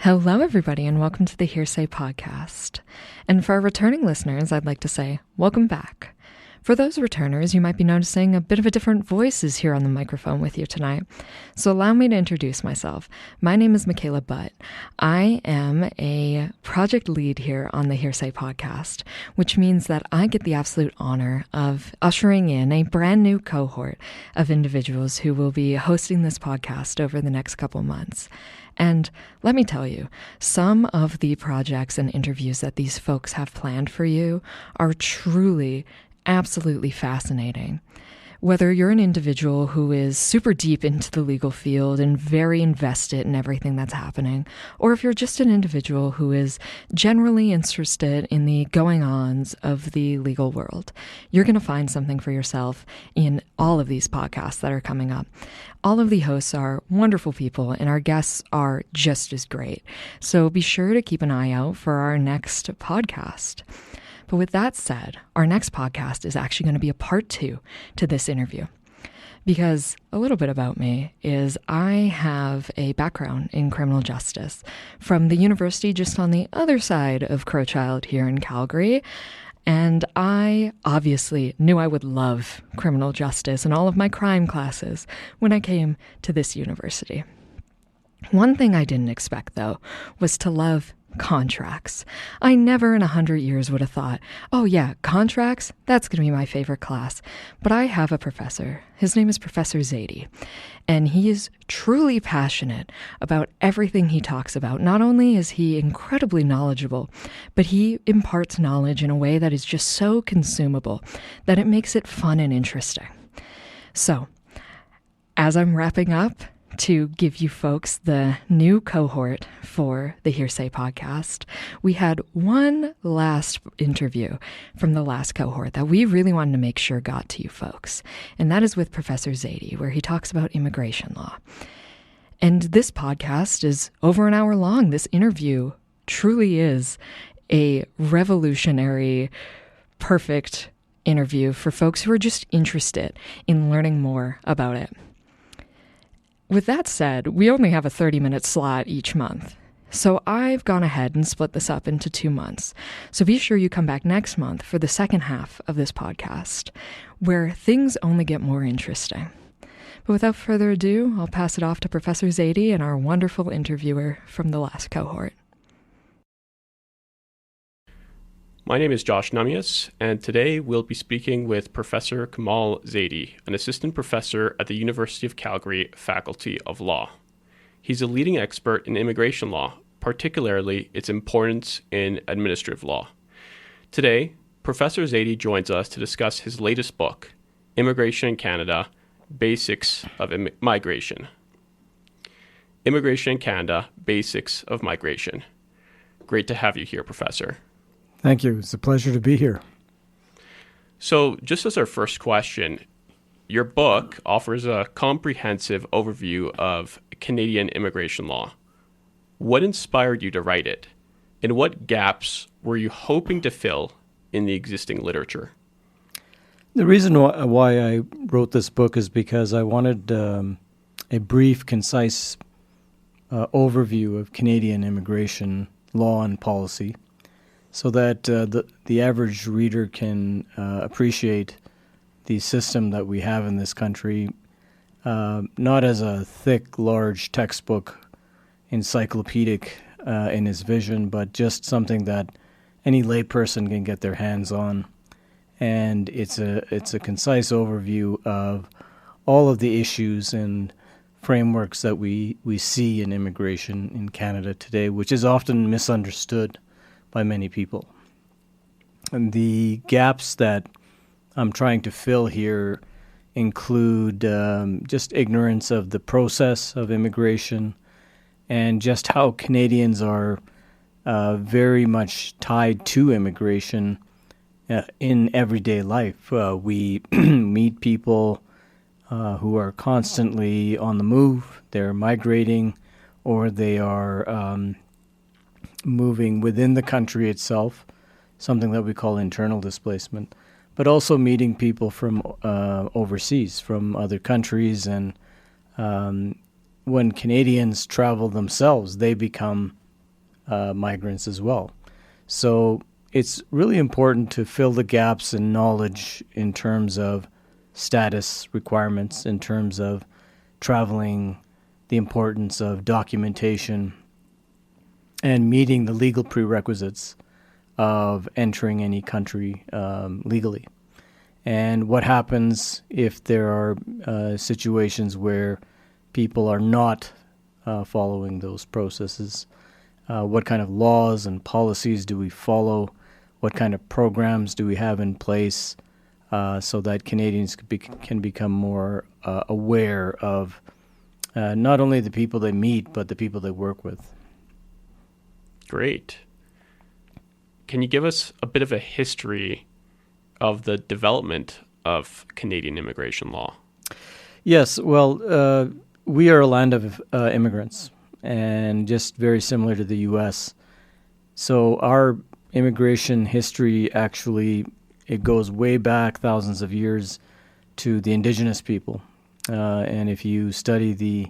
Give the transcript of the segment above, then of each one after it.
Hello, everybody, and welcome to the Hearsay Podcast. And for our returning listeners, I'd like to say, welcome back. For those returners, you might be noticing a bit of a different voice is here on the microphone with you tonight. So allow me to introduce myself. My name is Michaela Butt. I am a project lead here on the Hearsay Podcast, which means that I get the absolute honor of ushering in a brand new cohort of individuals who will be hosting this podcast over the next couple months. And let me tell you, some of the projects and interviews that these folks have planned for you are truly absolutely fascinating. Whether you're an individual who is super deep into the legal field and very invested in everything that's happening, or if you're just an individual who is generally interested in the going-ons of the legal world, you're going to find something for yourself in all of these podcasts that are coming up. All of the hosts are wonderful people, and our guests are just as great. So be sure to keep an eye out for our next podcast. But with that said, our next podcast is actually going to be a part 2 to this interview. Because a little bit about me is I have a background in criminal justice from the university just on the other side of Crowchild here in Calgary. And I obviously knew I would love criminal justice and all of my crime classes when I came to this university. One thing I didn't expect, though, was to love contracts. I never in 100 years would have thought, oh yeah, contracts, that's going to be my favorite class. But I have a professor. His name is Professor Zaidi, and he is truly passionate about everything he talks about. Not only is he incredibly knowledgeable, but he imparts knowledge in a way that is just so consumable that it makes it fun and interesting. So, as I'm wrapping up, to give you folks the new cohort for the Hearsay Podcast, we had one last interview from the last cohort that we really wanted to make sure got to you folks. And that is with Professor Zaidi, where he talks about immigration law. And this podcast is over an hour long. This interview truly is a revolutionary, perfect interview for folks who are just interested in learning more about it. With that said, we only have a 30-minute slot each month. So I've gone ahead and split this up into 2 months. So be sure you come back next month for the second half of this podcast, where things only get more interesting. But without further ado, I'll pass it off to Professor Zaidi and our wonderful interviewer from the last cohort. My name is Joshua Nahmias, and today we'll be speaking with Professor Kaamil Zaidi, an assistant professor at the University of Calgary Faculty of Law. He's a leading expert in immigration law, particularly its importance in administrative law. Today, Professor Zaidi joins us to discuss his latest book, Immigration in Canada, Basics of Migration. Immigration in Canada, Basics of Migration. Great to have you here, Professor. Thank you. It's a pleasure to be here. So just as our first question, your book offers a comprehensive overview of Canadian immigration law. What inspired you to write it? And what gaps were you hoping to fill in the existing literature? The reason why I wrote this book is because I wanted a brief, concise overview of Canadian immigration law and policy, so that the average reader can appreciate the system that we have in this country, not as a thick, large textbook, encyclopedic in its vision, but just something that any layperson can get their hands on. And it's a concise overview of all of the issues and frameworks that we see in immigration in Canada today, which is often misunderstood by many people. And the gaps that I'm trying to fill here include just ignorance of the process of immigration and just how Canadians are very much tied to immigration in everyday life. We meet people who are constantly on the move. They're migrating, or they are moving within the country itself, something that we call internal displacement, but also meeting people from overseas, from other countries. And when Canadians travel themselves, they become migrants as well. So it's really important to fill the gaps in knowledge in terms of status requirements, in terms of traveling, the importance of documentation, and meeting the legal prerequisites of entering any country legally. And what happens if there are situations where people are not following those processes? What kind of laws and policies do we follow? What kind of programs do we have in place so that Canadians can become more aware of not only the people they meet, but the people they work with? Great. Can you give us a bit of a history of the development of Canadian immigration law? Yes. Well, we are a land of immigrants, and just very similar to the U.S. So our immigration history actually, it goes way back thousands of years to the indigenous people. And if you study the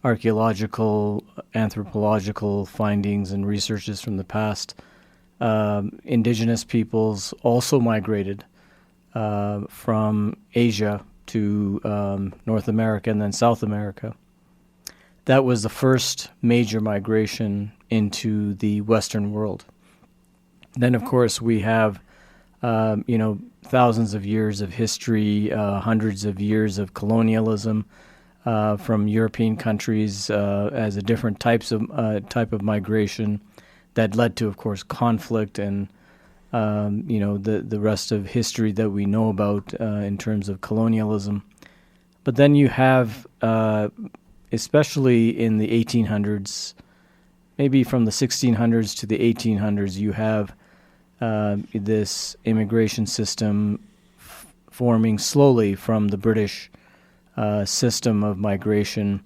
archaeological, anthropological findings and researches from the past, indigenous peoples also migrated from Asia to North America and then South America. That was the first major migration into the Western world. Then, of course, we have, thousands of years of history, hundreds of years of colonialism from European countries as a different type of migration that led to, of course, conflict and, the rest of history that we know about in terms of colonialism. But then you have, especially in the 1800s, maybe from the 1600s to the 1800s, you have this immigration system forming slowly from the British system of migration,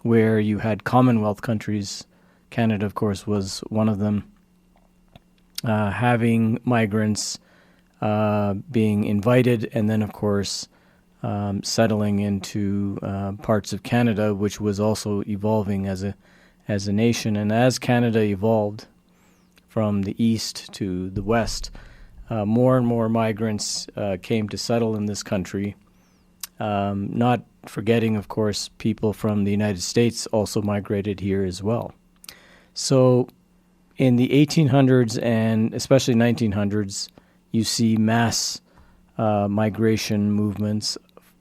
where you had Commonwealth countries. Canada, of course, was one of them, having migrants being invited and then, of course, settling into parts of Canada, which was also evolving as a nation. And as Canada evolved from the east to the west, more and more migrants came to settle in this country, not forgetting, of course, people from the United States also migrated here as well. So in the 1800s and especially 1900s, you see mass migration movements,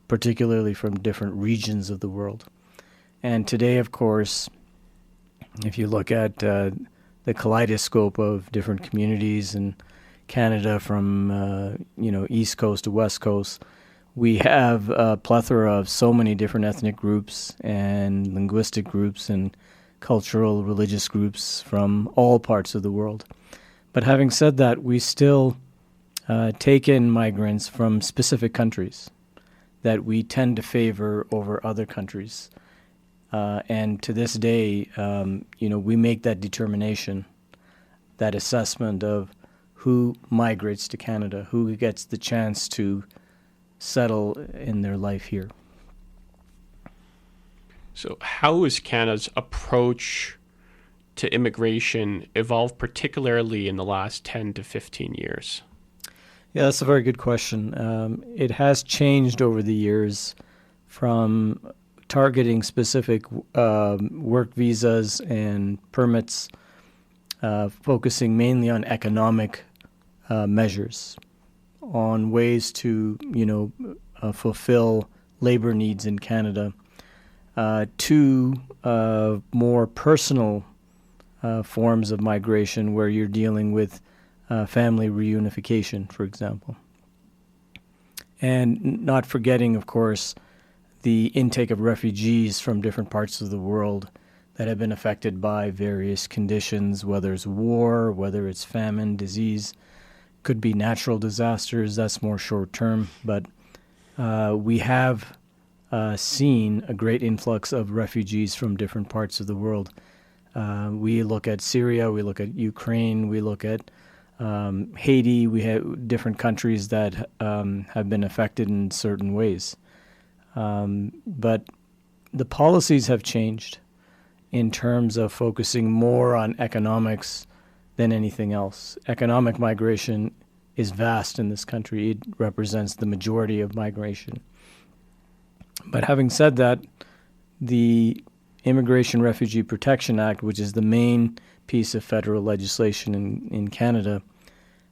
particularly from different regions of the world. And today, of course, if you look at the kaleidoscope of different communities in Canada from, East Coast to West Coast, we have a plethora of so many different ethnic groups and linguistic groups and cultural, religious groups from all parts of the world. But having said that, we still take in migrants from specific countries that we tend to favor over other countries. And to this day, we make that determination, that assessment of who migrates to Canada, who gets the chance to settle in their life here. So how has Canada's approach to immigration evolved, particularly in the last 10 to 15 years? Yeah, that's a very good question. It has changed over the years from targeting specific work visas and permits, focusing mainly on economic measures, on ways to, fulfill labor needs in Canada, to more personal forms of migration where you're dealing with family reunification, for example. And not forgetting, of course, the intake of refugees from different parts of the world that have been affected by various conditions, whether it's war, whether it's famine, disease, could be natural disasters, that's more short term. But we have seen a great influx of refugees from different parts of the world. We look at Syria, we look at Ukraine, we look at Haiti. We have different countries that have been affected in certain ways. But the policies have changed, in terms of focusing more on economics than anything else. Economic migration is vast in this country. It represents the majority of migration. But having said that, the Immigration Refugee Protection Act, which is the main piece of federal legislation in Canada,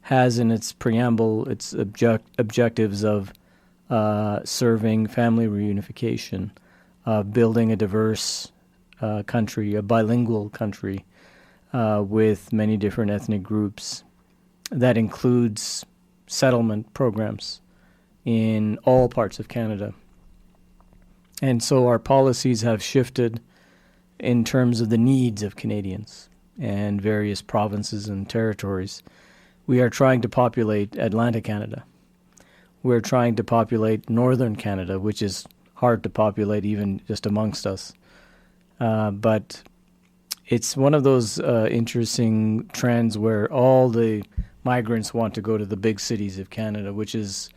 has in its preamble its objectives of serving family reunification, building a diverse country, a bilingual country with many different ethnic groups. That includes settlement programs in all parts of Canada. And so our policies have shifted in terms of the needs of Canadians and various provinces and territories. We are trying to populate Atlantic Canada. We're trying to populate Northern Canada, which is hard to populate even just amongst us. But it's one of those interesting trends where all the migrants want to go to the big cities of Canada, which is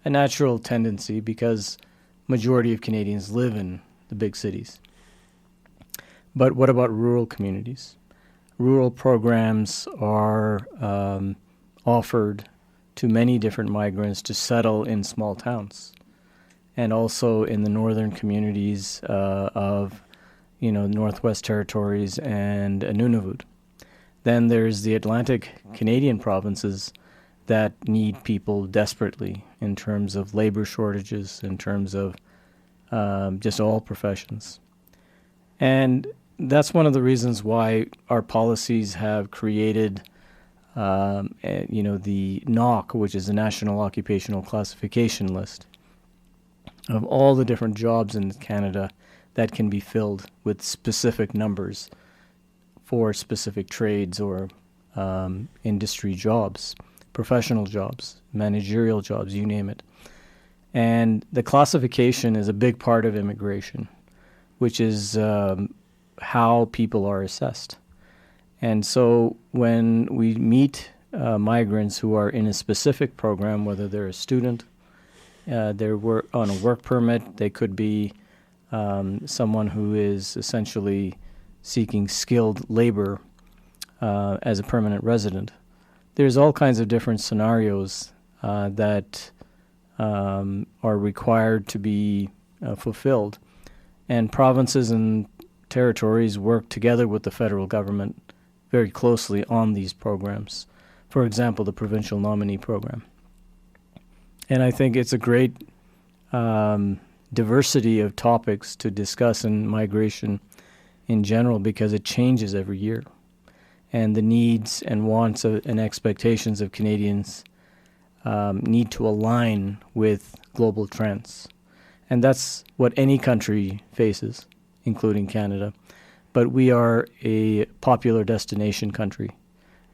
a natural tendency because majority of Canadians live in the big cities. But what about rural communities? Rural programs are offered to many different migrants to settle in small towns, and also in the northern communities of, Northwest Territories and Nunavut. Then there's the Atlantic Canadian provinces that need people desperately in terms of labor shortages, in terms of just all professions. And that's one of the reasons why our policies have created, the NOC, which is the National Occupational Classification List, of all the different jobs in Canada that can be filled with specific numbers for specific trades or industry jobs, professional jobs, managerial jobs, you name it. And the classification is a big part of immigration, which is how people are assessed. And so when we meet migrants who are in a specific program, whether they're a student, they're on a work permit, they could be someone who is essentially seeking skilled labor as a permanent resident. There's all kinds of different scenarios that are required to be fulfilled. And provinces and territories work together with the federal government very closely on these programs. For example, the provincial nominee program. And I think it's a great diversity of topics to discuss in migration in general because it changes every year. And the needs and wants and expectations of Canadians need to align with global trends. And that's what any country faces, including Canada. But we are a popular destination country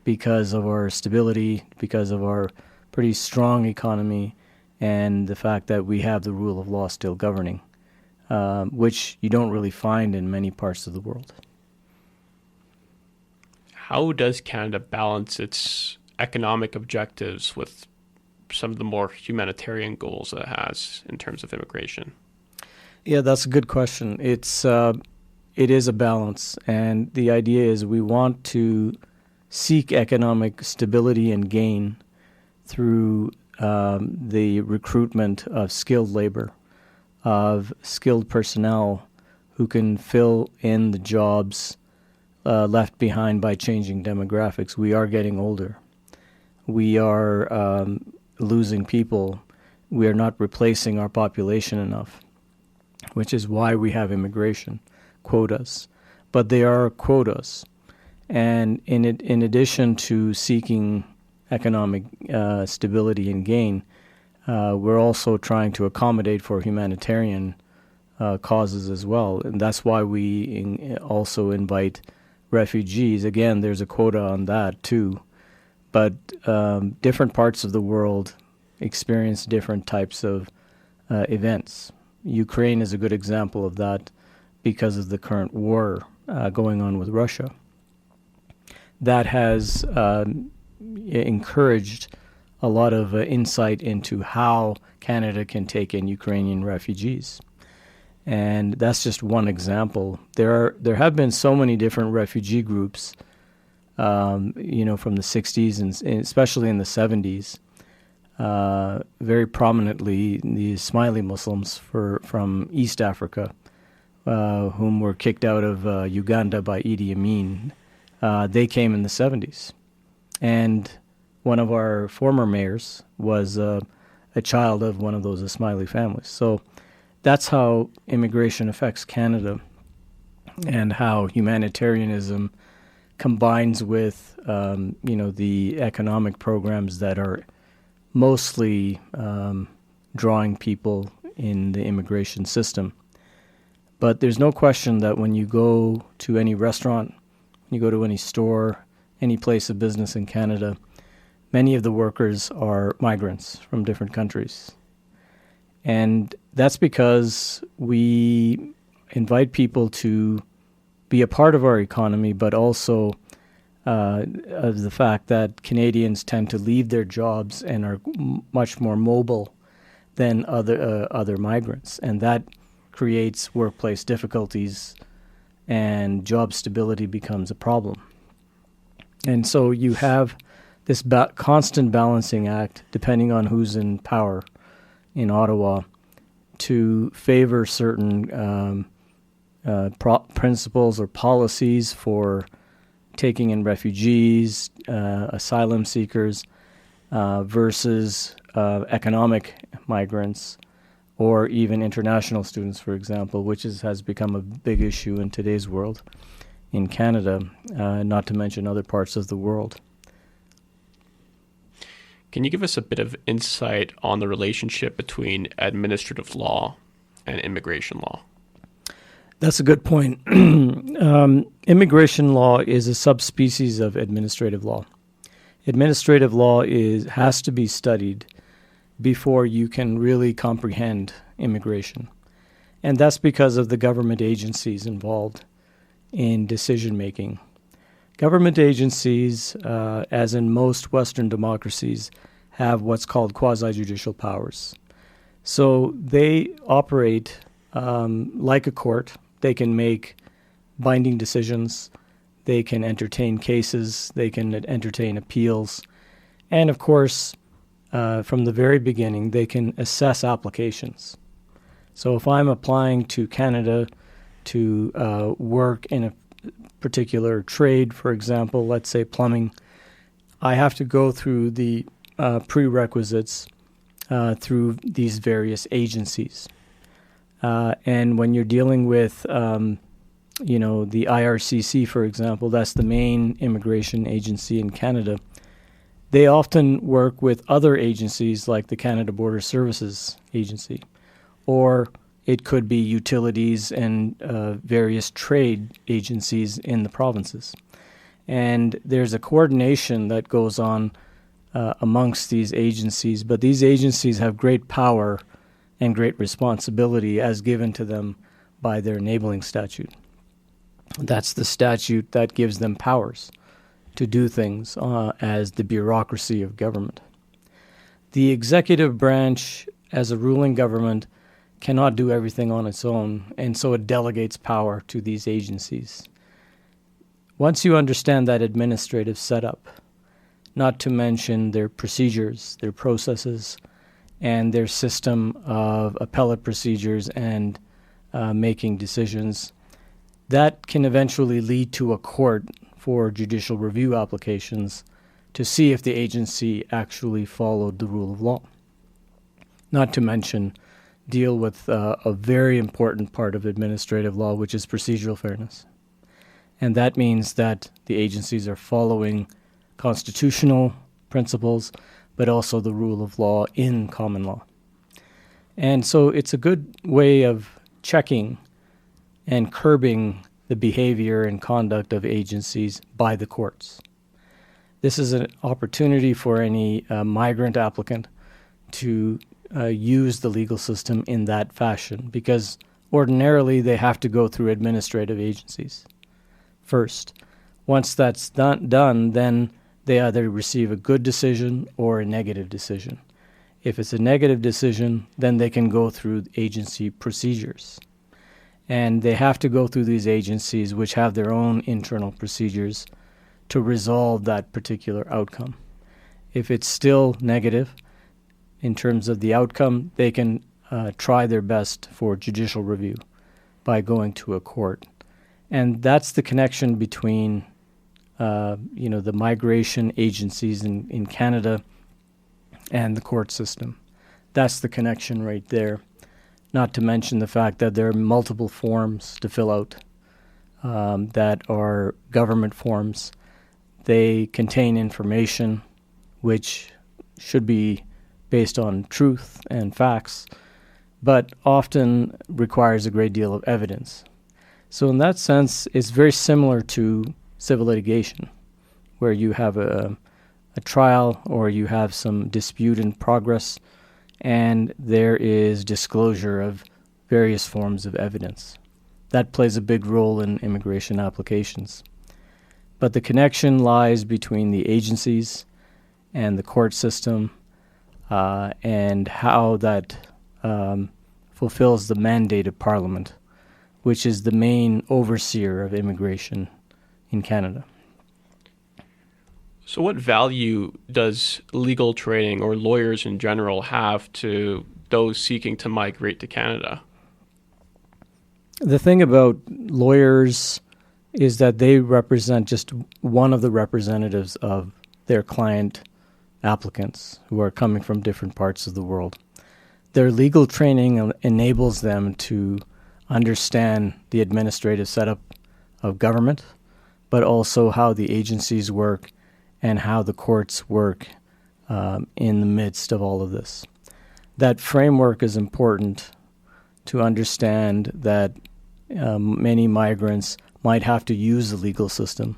because of our stability, because of our pretty strong economy, and the fact that we have the rule of law still governing, which you don't really find in many parts of the world. How does Canada balance its economic objectives with some of the more humanitarian goals that it has in terms of immigration? Yeah, that's a good question. It is a balance, and the idea is we want to seek economic stability and gain through the recruitment of skilled labor, of skilled personnel who can fill in the jobs left behind by changing demographics. We are getting older. We are losing people. We are not replacing our population enough, which is why we have immigration quotas. But they are quotas. And in addition to seeking economic stability and gain, we're also trying to accommodate for humanitarian causes as well. And that's why we also invite refugees. Again, there's a quota on that too. But different parts of the world experience different types of events. Ukraine is a good example of that because of the current war going on with Russia. That has encouraged a lot of insight into how Canada can take in Ukrainian refugees. And that's just one example. There have been so many different refugee groups, from the 60s and especially in the 70s. Very prominently, the Ismaili Muslims from East Africa, whom were kicked out of Uganda by Idi Amin. They came in the 70s. And one of our former mayors was a child of one of those Ismaili families. So that's how immigration affects Canada, and how humanitarianism combines with, the economic programs that are mostly drawing people in the immigration system. But there's no question that when you go to any restaurant, you go to any store, any place of business in Canada, many of the workers are migrants from different countries. And that's because we invite people to be a part of our economy, but also of the fact that Canadians tend to leave their jobs and are much more mobile than other migrants. And that creates workplace difficulties, and job stability becomes a problem. And so you have this constant balancing act, depending on who's in power in Ottawa, to favor certain principles or policies for taking in refugees, asylum seekers, versus economic migrants, or even international students, for example, which has become a big issue in today's world in Canada, not to mention other parts of the world. Can you give us a bit of insight on the relationship between administrative law and immigration law? That's a good point. Immigration law is a subspecies of administrative law. Administrative law has to be studied before you can really comprehend immigration. And that's because of the government agencies involved in decision-making. Government agencies, as in most Western democracies, have what's called quasi-judicial powers. So they operate like a court. They can make binding decisions. They can entertain cases. They can entertain appeals. And of course, from the very beginning, they can assess applications. So if I'm applying to Canada to work in a particular trade, for example, let's say plumbing, I have to go through the prerequisites through these various agencies. And when you're dealing with, the IRCC, for example, that's the main immigration agency in Canada, they often work with other agencies like the Canada Border Services Agency, or it could be utilities and various trade agencies in the provinces. And there's a coordination that goes on amongst these agencies, but these agencies have great power and great responsibility as given to them by their enabling statute. That's the statute that gives them powers to do things as the bureaucracy of government. The executive branch, as a ruling government, cannot do everything on its own, and so it delegates power to these agencies. Once you understand that administrative setup, not to mention their procedures, their processes, and their system of appellate procedures and making decisions, that can eventually lead to a court for judicial review applications to see if the agency actually followed the rule of law. Not to mention deal with a very important part of administrative law, which is procedural fairness. And that means that the agencies are following constitutional principles, but also the rule of law in common law. And so it's a good way of checking and curbing the behavior and conduct of agencies by the courts. This is an opportunity for any migrant applicant to use the legal system in that fashion, because ordinarily they have to go through administrative agencies first. Once that's done, then they either receive a good decision or a negative decision. If it's a negative decision, then they can go through agency procedures. And they have to go through these agencies which have their own internal procedures to resolve that particular outcome. If it's still negative in terms of the outcome, they can try their best for judicial review by going to a court. And that's the connection between the migration agencies in Canada and the court system. That's the connection right there. Not to mention the fact that there are multiple forms to fill out that are government forms. They contain information which should be based on truth and facts, but often requires a great deal of evidence. So in that sense, it's very similar to civil litigation, where you have a trial or you have some dispute in progress, and there is disclosure of various forms of evidence. That plays a big role in immigration applications. But the connection lies between the agencies and the court system and how that fulfills the mandate of Parliament, which is the main overseer of immigration in Canada. So what value does legal training or lawyers in general have to those seeking to migrate to Canada? The thing about lawyers is that they represent just one of the representatives of their client applicants who are coming from different parts of the world. Their legal training enables them to understand the administrative setup of government, but also how the agencies work and how the courts work in the midst of all of this. That framework is important to understand that many migrants might have to use the legal system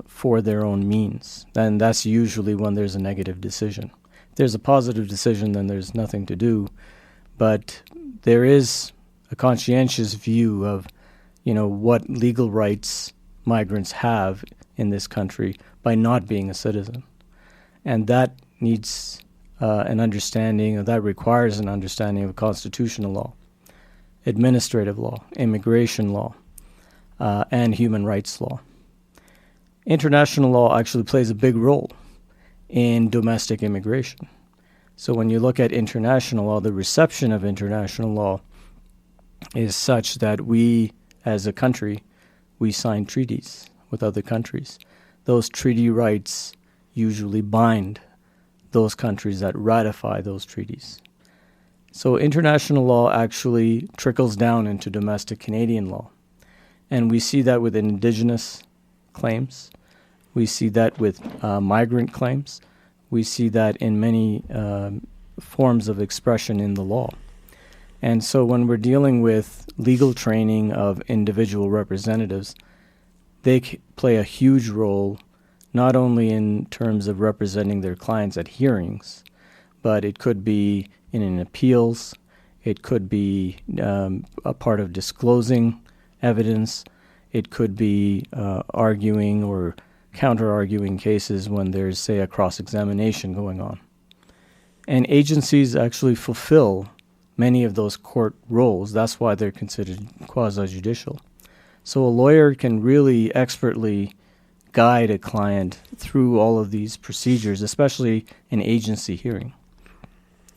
for their own means. And that's usually when there's a negative decision. If there's a positive decision, then there's nothing to do. But there is a conscientious view of, what legal rights migrants have in this country by not being a citizen. And that needs an understanding, or that requires an understanding of constitutional law, administrative law, immigration law, and human rights law. International law actually plays a big role in domestic immigration. So when you look at international law, the reception of international law is such that we, as a country, we sign treaties with other countries. Those treaty rights usually bind those countries that ratify those treaties. So international law actually trickles down into domestic Canadian law. And we see that with Indigenous claims. We see that with migrant claims. We see that in many forms of expression in the law. And so when we're dealing with legal training of individual representatives, they play a huge role, not only in terms of representing their clients at hearings, but it could be in an appeals, it could be a part of disclosing evidence, it could be arguing or counter-arguing cases when there's, say, a cross-examination going on. And agencies actually fulfill many of those court roles. That's why they're considered quasi-judicial. So a lawyer can really expertly guide a client through all of these procedures, especially an agency hearing,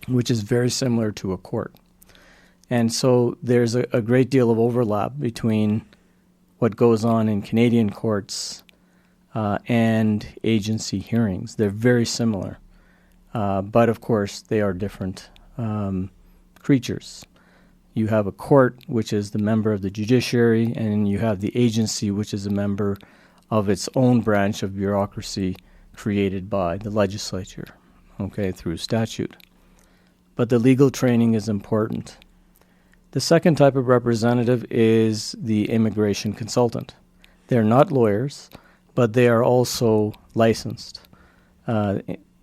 which is very similar to a court. And so there's a great deal of overlap between what goes on in Canadian courts and agency hearings. They're very similar, but of course they are different creatures. You have a court, which is the member of the judiciary, and you have the agency, which is a member of its own branch of bureaucracy created by the legislature, through statute. But the legal training is important. The second type of representative is the immigration consultant. They're not lawyers, but they are also licensed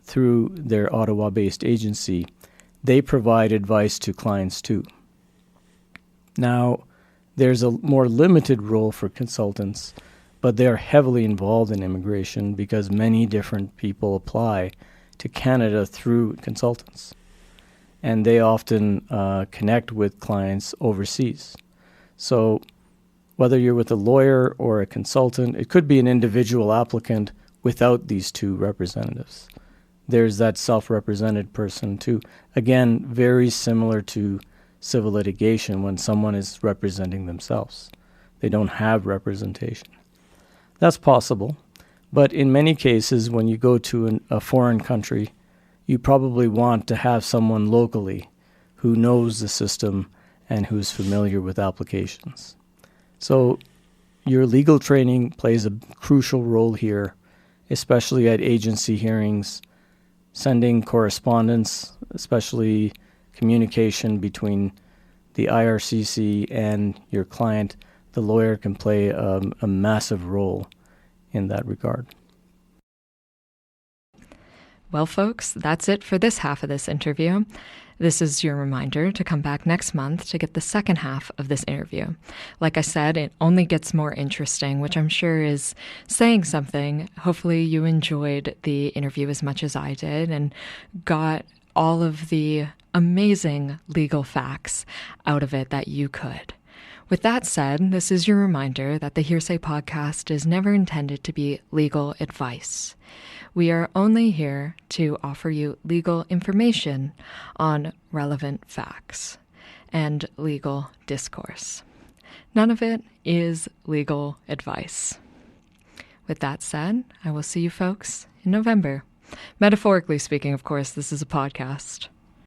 through their Ottawa-based agency. They provide advice to clients too. Now, there's a more limited role for consultants, but they are heavily involved in immigration because many different people apply to Canada through consultants. And they often connect with clients overseas. So whether you're with a lawyer or a consultant, it could be an individual applicant without these two representatives. There's that self-represented person too. Again, very similar to civil litigation when someone is representing themselves. They don't have representation. That's possible. But in many cases, when you go to a foreign country, you probably want to have someone locally who knows the system and who's familiar with applications. So your legal training plays a crucial role here, especially at agency hearings, sending correspondence, especially communication between the IRCC and your client. The lawyer can play a massive role in that regard. Well, folks, that's it for this half of this interview. This is your reminder to come back next month to get the second half of this interview. Like I said, it only gets more interesting, which I'm sure is saying something. Hopefully you enjoyed the interview as much as I did and got all of the amazing legal facts out of it that you could. With that said, this is your reminder that the Hearsay Podcast is never intended to be legal advice. We are only here to offer you legal information on relevant facts and legal discourse. None of it is legal advice. With that said, I will see you folks in November. Metaphorically speaking, of course, this is a podcast.